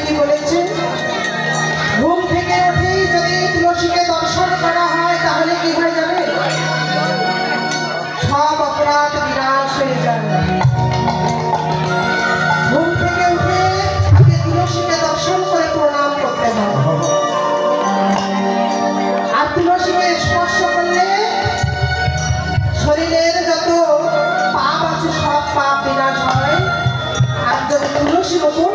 কি বলেছে, ঘুম থেকে উঠেই যদি তুলসীকে দর্শন করা হয় তাহলে কি হয়ে যাবে? সব অপরাধ বিনাশ হয়ে যাবে। ঘুম থেকে উঠে আগে তুলসীকে দর্শন করে প্রণাম করতে হবে। আর তুলসীকে স্পর্শ করলে শরীরের যত পাপ আছে সব পাপ বিনাশ হয়। আর যদি তুলসী রোপণ